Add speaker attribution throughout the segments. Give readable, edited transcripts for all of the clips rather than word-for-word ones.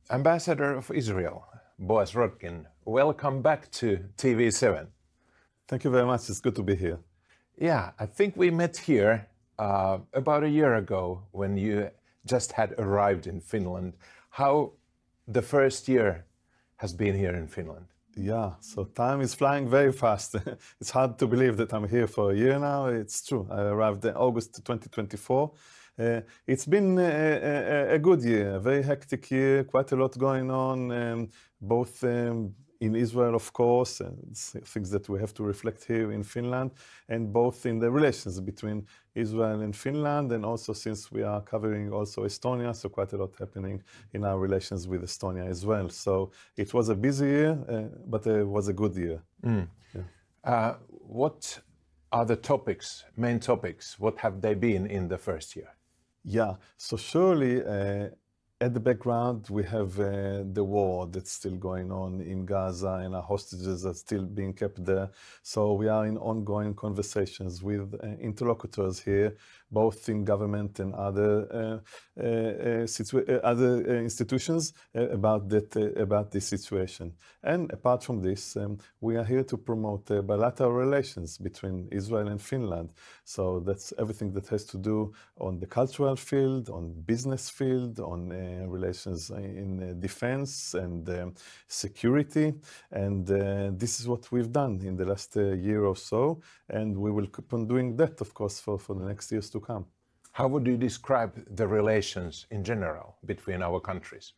Speaker 1: Ambassador of Israel, Boaz Rodkin, welcome back to TV7.
Speaker 2: Thank you very much. It's good to be here.
Speaker 1: Yeah, I think we met here about a year ago when you just had arrived in Finland. How the first year has been here in Finland?
Speaker 2: Yeah, so time is flying very fast. It's hard to believe that I'm here for a year now. It's true. I arrived in August 2024. It's been a good year, a very hectic year, quite a lot going on, both in Israel, of course, and things that we have to reflect here in Finland, and both in the relations between Israel and Finland, and also since we are covering also Estonia, so quite a lot happening in our relations with Estonia as well. So it was a busy year, but it was a good year.
Speaker 1: Yeah. What are the topics, main topics? What have they been in the first year?
Speaker 2: Yeah, so surely at the background we have the war that's still going on in Gaza, and our hostages are still being kept there. So we are in ongoing conversations with interlocutors here, both in government and other institutions about this situation. And apart from this, we are here to promote bilateral relations between Israel and Finland. So that's everything that has to do on the cultural field, on business field, on relations in defense and security. And this is what we've done in the last year or so. And we will keep on doing that, of course, for the next years to come.
Speaker 1: How would you describe the relations in general between our countries?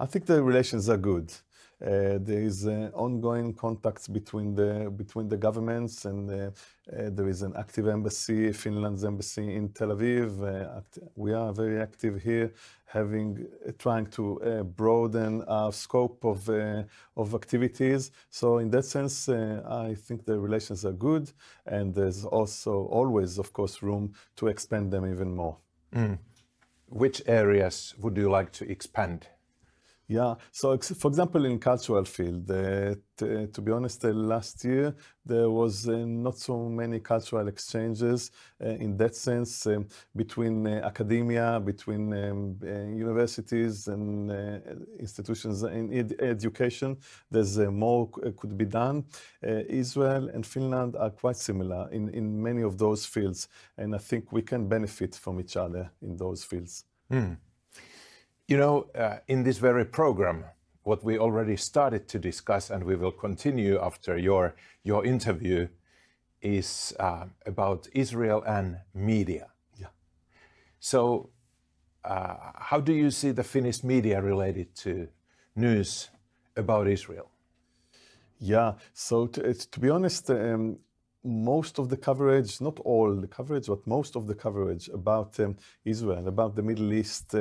Speaker 2: I think the relations are good. There is ongoing contacts between the governments, and there is an active embassy, Finland's embassy in Tel Aviv. We are very active here, trying to broaden our scope of activities. So in that sense, I think the relations are good, and there's also always, of course, room to expand them even more.
Speaker 1: Which areas would you like to expand?
Speaker 2: Yeah, so for example, in cultural field, to be honest, last year there was not so many cultural exchanges in that sense between academia, between universities and institutions in education. There's more could be done. Israel and Finland are quite similar in many of those fields, and I think we can benefit from each other in those fields.
Speaker 1: You know, in this very program, what we already started to discuss, and we will continue after your interview, is about Israel and media.
Speaker 2: Yeah.
Speaker 1: So, how do you see the Finnish media related to news about Israel?
Speaker 2: Yeah, so to be honest, most of the coverage, not all the coverage, but most of the coverage about Israel, about the Middle East,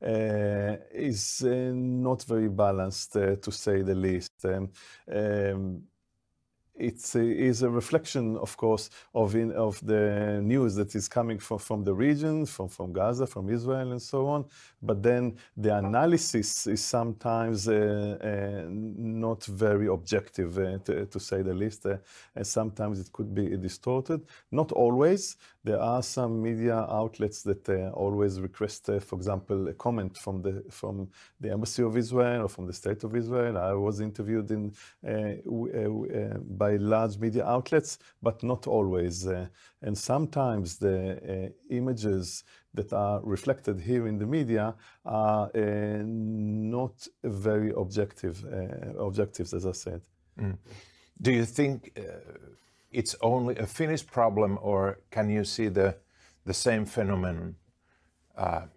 Speaker 2: is not very balanced, to say the least. It is a reflection, of course, of the news that is coming from the region, from Gaza, from Israel, and so on. But then the analysis is sometimes not very objective, to say the least, and sometimes it could be distorted. Not always. There are some media outlets that always request, for example, a comment from the Embassy of Israel or from the State of Israel. I was interviewed by large media outlets, but not always. And sometimes the images that are reflected here in the media are not very objectives, as I said.
Speaker 1: Do you think it's only a Finnish problem, or can you see the same phenomenon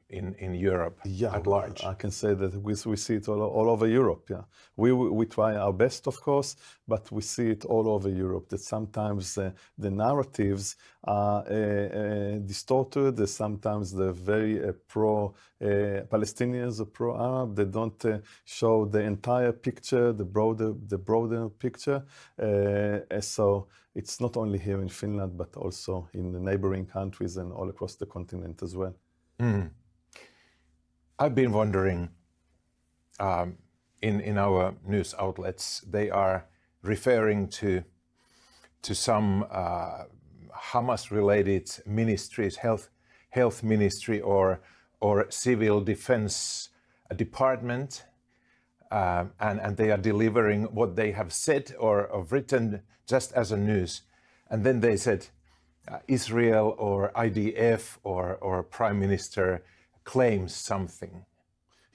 Speaker 1: in Europe at large?
Speaker 2: I can say that we see it all over Europe. Yeah, we try our best, of course, but we see it all over Europe. That sometimes the narratives are distorted. Sometimes they're very pro-Palestinians or pro-Arab. They don't show the entire picture, the broader picture. So it's not only here in Finland, but also in the neighboring countries and all across the continent as well.
Speaker 1: I've been wondering, in our news outlets, they are referring to some Hamas-related ministries, health ministry or civil defense department, and they are delivering what they have said or written just as a news. And then they said Israel or IDF or Prime Minister claims something.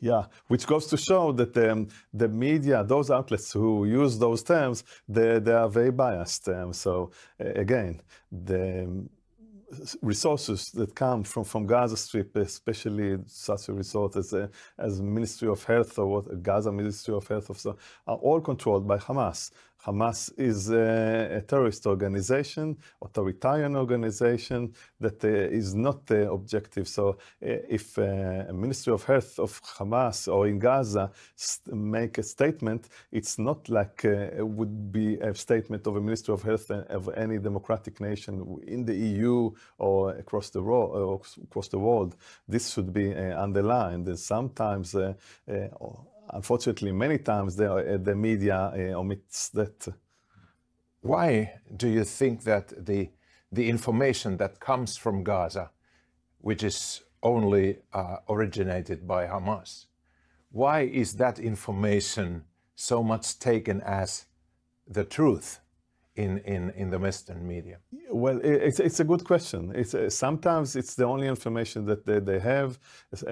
Speaker 2: Yeah, which goes to show that the media, those outlets who use those terms, they are very biased. So again, the resources that come from Gaza Strip, especially such a resource as Ministry of Health or what Gaza Ministry of Health, so are all controlled by Hamas. Hamas is a terrorist organization, authoritarian organization that is not objective. So if a Ministry of Health of Hamas or in Gaza make a statement, it's not like it would be a statement of a Ministry of Health of any democratic nation in the EU or across the world. This should be underlined. And sometimes unfortunately, many times the media omits that.
Speaker 1: Why do you think that the information that comes from Gaza, which is only originated by Hamas, why is that information so much taken as the truth in the Western media?
Speaker 2: Well, it's a good question. Sometimes it's the only information that they have,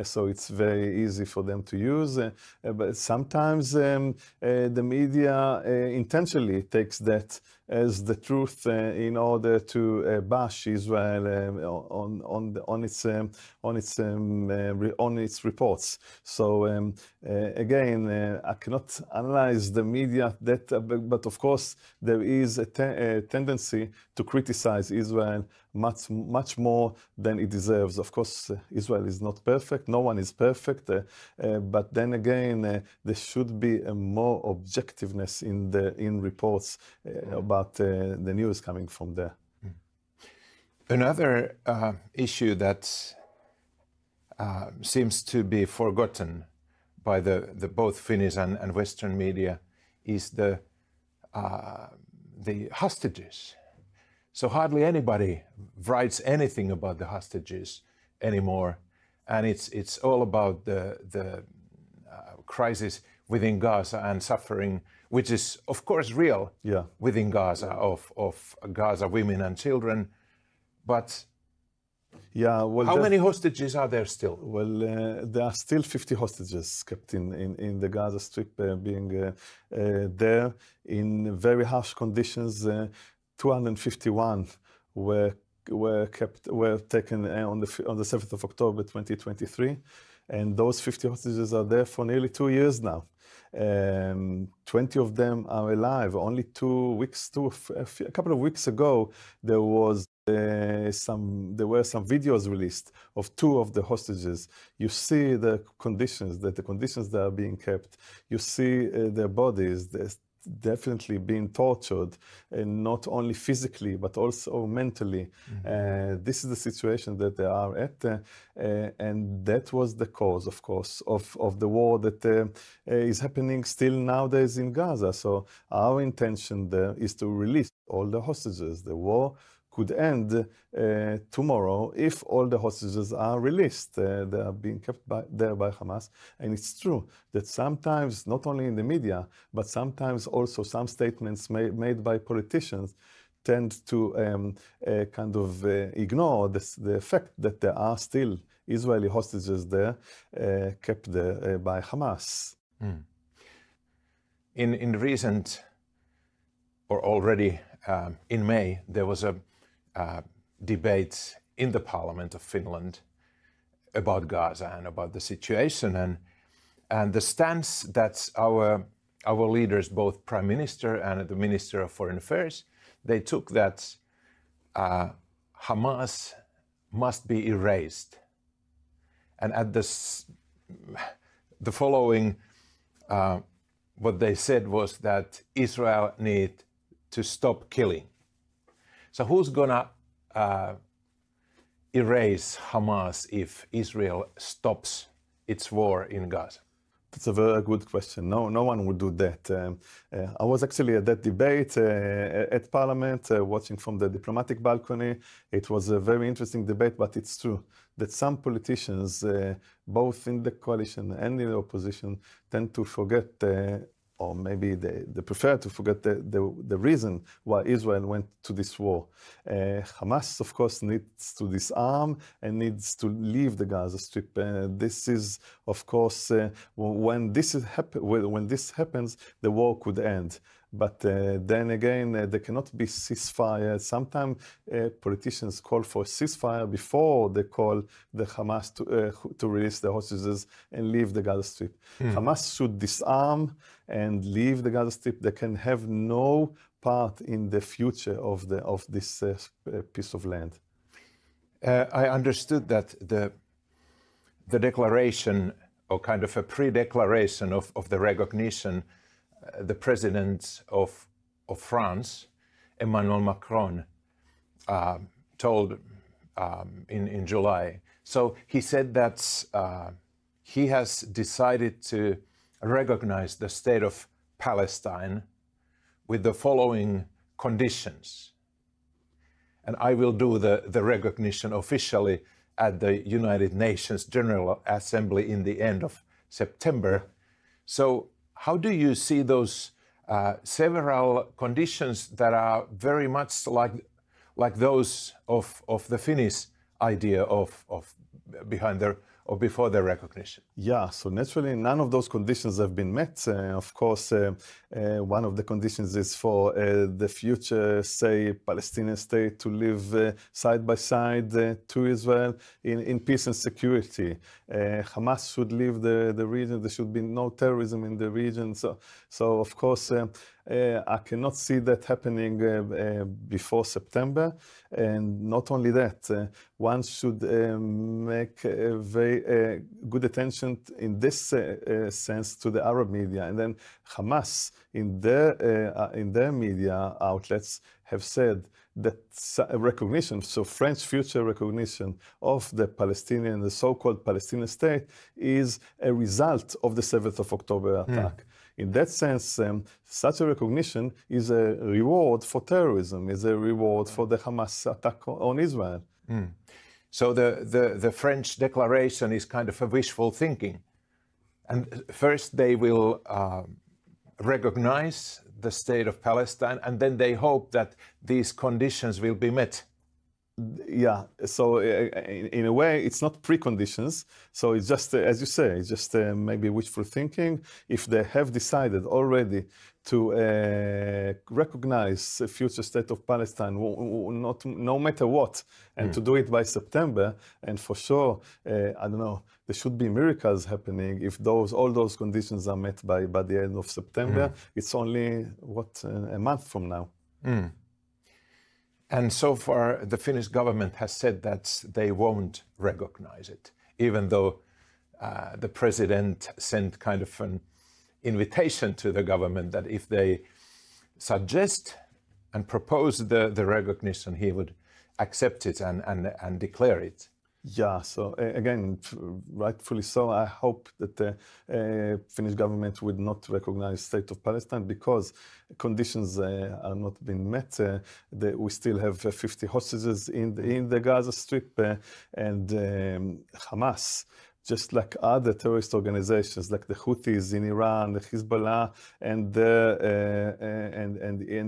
Speaker 2: so it's very easy for them to use. But sometimes the media intentionally takes that as the truth in order to bash Israel on its reports. So again, I cannot analyze the media but of course there is a tendency to criticize Israel much more than it deserves. Of course, Israel is not perfect. No one is perfect. But then again, there should be a more objectiveness in reports about the news coming from there.
Speaker 1: Another issue that seems to be forgotten by the both Finnish and Western media is the hostages. So hardly anybody writes anything about the hostages anymore, and it's all about the crisis within Gaza and suffering, which is of course real within Gaza of Gaza women and children. But how many hostages are there still?
Speaker 2: Well, there are still 50 hostages kept in the Gaza Strip, being there in very harsh conditions. 251 were taken on the 7th of October 2023, and those 50 hostages are there for nearly 2 years now. 20 of them are alive. Only a couple of weeks ago, there were some videos released of 2 of the hostages. You see the conditions that are being kept. You see their bodies. They're definitely being tortured, and not only physically but also mentally. This is the situation that they are at, and that was the cause, of course, of the war that is happening still nowadays in Gaza. So our intention there is to release all the hostages. The war could end tomorrow if all the hostages are released. They are being kept there by Hamas. And it's true that sometimes, not only in the media, but sometimes also some statements made by politicians tend to ignore the fact that there are still Israeli hostages there, kept there by Hamas.
Speaker 1: In recent, or already in May, there was a debate in the Parliament of Finland about Gaza and about the situation, and the stance that our leaders, both Prime Minister and the Minister of Foreign Affairs, they took that Hamas must be erased, and at the following, what they said was that Israel need to stop killing. So who's gonna erase Hamas if Israel stops its war in Gaza?
Speaker 2: That's a very good question. No one would do that. I was actually at that debate at Parliament, watching from the diplomatic balcony. It was a very interesting debate, but it's true that some politicians, both in the coalition and in the opposition, tend to forget, or maybe they prefer to forget the reason why Israel went to this war. Hamas, of course, needs to disarm and needs to leave the Gaza Strip. This is, of course, when this happens, the war could end. But then again, there cannot be ceasefire. Sometimes politicians call for a ceasefire before they call the Hamas to release the hostages and leave the Gaza Strip. Hamas should disarm and leave the Gaza Strip. They can have no part in the future of this piece of land.
Speaker 1: I understood that the declaration, or kind of a pre-declaration of the recognition, the president of France, Emmanuel Macron, told in July. So he said that he has decided to recognize the state of Palestine with the following conditions. And I will do the recognition officially at the United Nations General Assembly in the end of September. So how do you see those several conditions that are very much like those of the Finnish idea of behind or before the recognition?
Speaker 2: Yeah, so naturally none of those conditions have been met. Of course, one of the conditions is for the future, say, Palestinian state to live side by side to Israel in peace and security. Hamas should leave the region. There should be no terrorism in the region. So of course, I cannot see that happening before September. And not only that, one should make very good attention in this sense to the Arab media. And then Hamas, in their media outlets, have said that recognition, so French future recognition of the Palestinian, the so-called Palestinian state, is a result of the 7th of October attack. In that sense, such a recognition is a reward for terrorism, is a reward for the Hamas attack on Israel.
Speaker 1: So the French declaration is kind of a wishful thinking. And first they will recognize the state of Palestine, and then they hope that these conditions will be met.
Speaker 2: Yeah, so in a way, it's not preconditions. So it's just, as you say, it's just maybe wishful thinking. If they have decided already to recognize a future state of Palestine, no matter what, and to do it by September, and for sure, I don't know, there should be miracles happening if all those conditions are met by the end of September. It's only, a month from now.
Speaker 1: And so far, the Finnish government has said that they won't recognize it, even though the president sent kind of an invitation to the government that if they suggest and propose the recognition, he would accept it and declare it.
Speaker 2: Yeah, so again, rightfully so, I hope that the Finnish government would not recognize state of Palestine because conditions are not being met. We still have 50 hostages in the Gaza Strip, and Hamas, just like other terrorist organizations, like the Houthis in Iran, the Hezbollah, and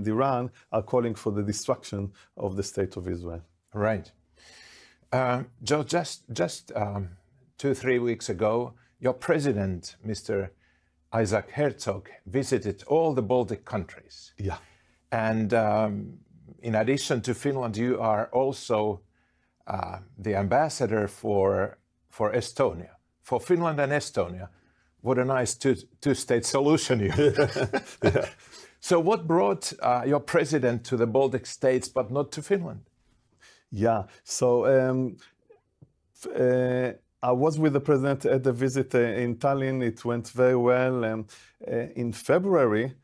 Speaker 2: Iran, are calling for the destruction of the state of Israel.
Speaker 1: Right. Joe, just 2-3 weeks ago, your president, Mr. Isaac Herzog, visited all the Baltic countries.
Speaker 2: Yeah.
Speaker 1: And in addition to Finland, you are also the ambassador for Estonia, for Finland and Estonia. What a nice two-state solution you have.
Speaker 2: Yeah.
Speaker 1: So what brought your president to the Baltic states, but not to Finland?
Speaker 2: Yeah, so I was with the president at the visit in Tallinn. It went very well. In February,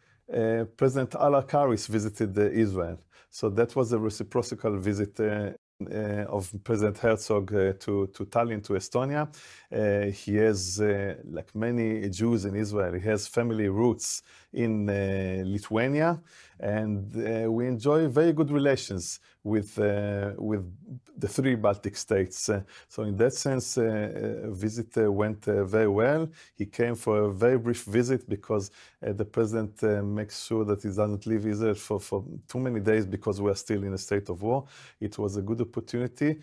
Speaker 2: President Al-Karis visited Israel. So that was a reciprocal visit of President Herzog to Tallinn, to Estonia. He has, like many Jews in Israel, he has family roots in Lithuania, and we enjoy very good relations with the three Baltic states. So in that sense, visit went very well. He came for a very brief visit because the president makes sure that he doesn't leave Israel for too many days because we are still in a state of war. It was a good opportunity.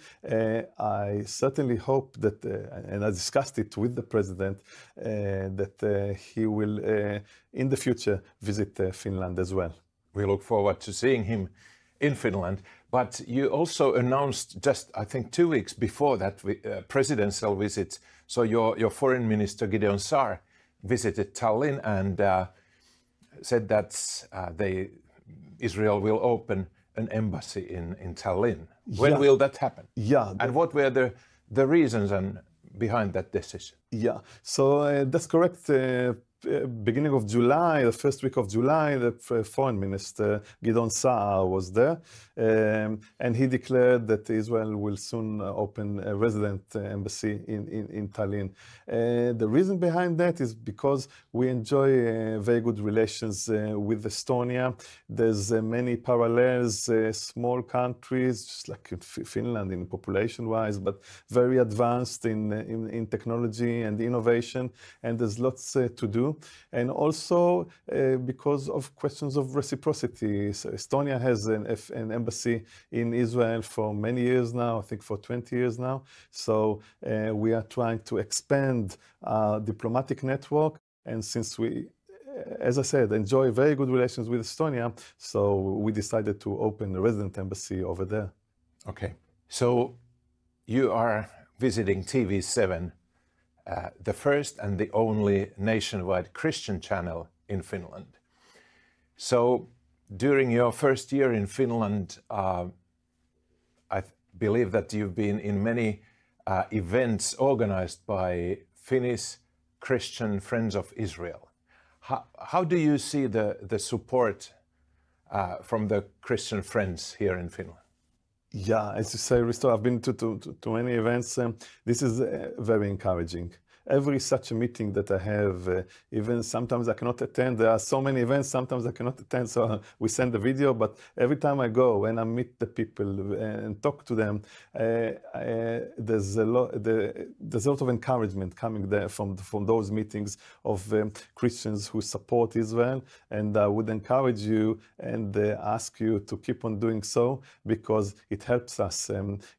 Speaker 2: I certainly hope that, and I discussed it with the president, that he will in the future visit Finland as well.
Speaker 1: We look forward to seeing him in Finland. But you also announced just, I think, 2 weeks before that presidential visit. So your foreign minister, Gideon Saar, visited Tallinn and said that Israel will open an embassy in Tallinn. When will that happen?
Speaker 2: Yeah.
Speaker 1: And what were the reasons behind that decision?
Speaker 2: Yeah, so that's correct. Beginning of July, the first week of July, the foreign minister Gideon Saar was there, and he declared that Israel will soon open a resident embassy in Tallinn. The reason behind that is because we enjoy very good relations with Estonia. There's many parallels, small countries, just like Finland in population-wise, but very advanced in technology and innovation, and there's lots to do. And also because of questions of reciprocity. So Estonia has an embassy in Israel for many years now, I think for 20 years now. So we are trying to expand our diplomatic network. And since we, as I said, enjoy very good relations with Estonia, so we decided to open a resident embassy over there.
Speaker 1: Okay. So you are visiting TV7, the first and the only nationwide Christian channel in Finland. So during your first year in Finland, I believe that you've been in many events organized by Finnish Christian Friends of Israel. How do you see the support from the Christian friends here in Finland?
Speaker 2: Yeah, as you say, Risto, I've been to many events. This is very encouraging. Every such a meeting that I have, even sometimes I cannot attend. There are so many events, sometimes I cannot attend, so we send the video. But every time I go and I meet the people and talk to them, there's a lot of encouragement coming there from those meetings of Christians who support Israel. And I would encourage you and ask you to keep on doing so, because it helps us.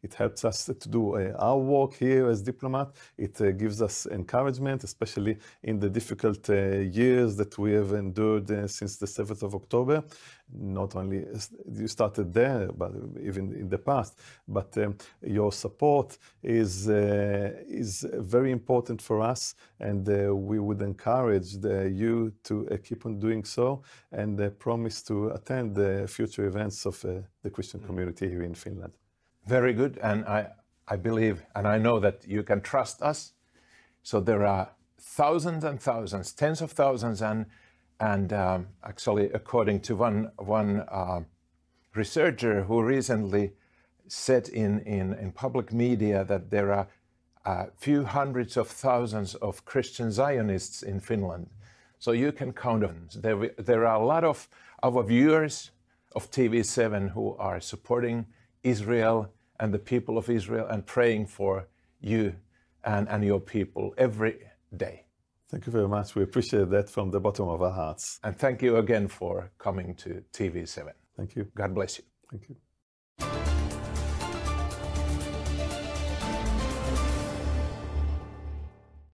Speaker 2: It helps us to do our work here as diplomat. It gives us encouragement, especially in the difficult years that we have endured since the 7th of October. Not only you started there, but even in the past. But your support is very important for us, and we would encourage you to keep on doing so, and promise to attend the future events of the Christian community here in Finland.
Speaker 1: Very good, and I believe and I know that you can trust us. So there are thousands and thousands, tens of thousands, and actually, according to one researcher who recently said in public media that there are a few hundreds of thousands of Christian Zionists in Finland. So you can count on. There are a lot of our viewers of TV7 who are supporting Israel and the people of Israel and praying for you and your people every day.
Speaker 2: Thank you very much. We appreciate that from the bottom of our hearts.
Speaker 1: And thank you again for coming to TV7.
Speaker 2: Thank you.
Speaker 1: God bless you.
Speaker 2: Thank you.